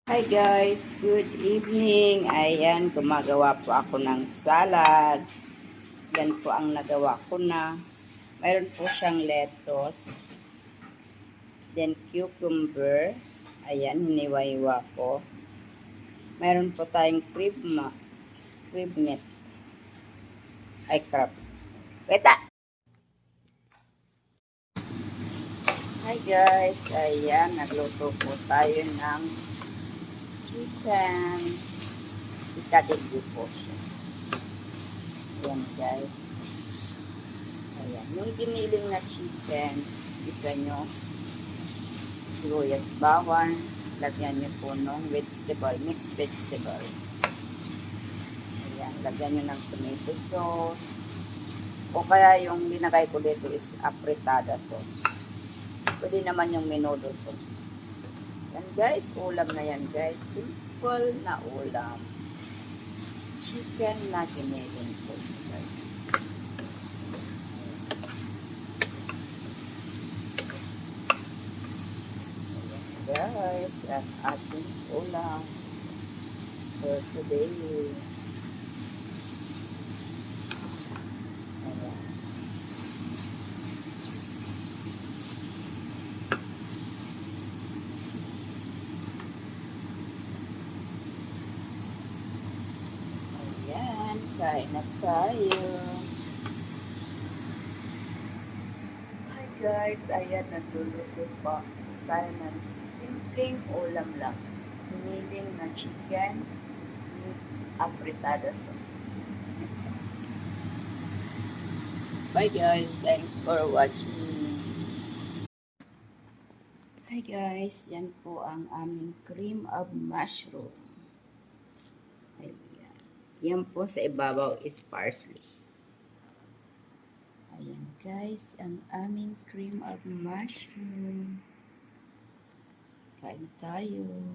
Hi guys, good evening. Ayan, gumagawa po ako ng salad. Yan po ang nagawa ko na. Mayroon po siyang lettuce, then cucumber. Ayan, hiniwa-hiwa ko. Mayroon po tayong crib meat. Ay, crab. Weta! Hi guys, ayan, nagluto po tayo ng chicken. Itatigyo po siya. Ayan guys. Ayan, yung giniling na chicken, isa nyo, sibuyas, bawang, lagyan nyo po ng vegetable, mixed vegetable. Ayan, lagyan nyo ng tomato sauce. O kaya yung linagay ko dito is apretada sauce. Pwede naman yung menudo sauce. Yan guys, ulam na yan guys. Simple na ulam. Chicken na giniling po guys. Guys, at ating ulam for today. Ayan. Ayan, kain na tayo. Hi guys, ayan, nagluluto pa tayo ng simpleng ulam lang. Hiniling na chicken with apretada sauce. Bye guys, thanks for watching. Hi guys, yan po ang aming cream of mushroom. Ayan. Yan po sa ibabaw is parsley. Ayan guys, ang aming cream of mushroom. Kain tayo.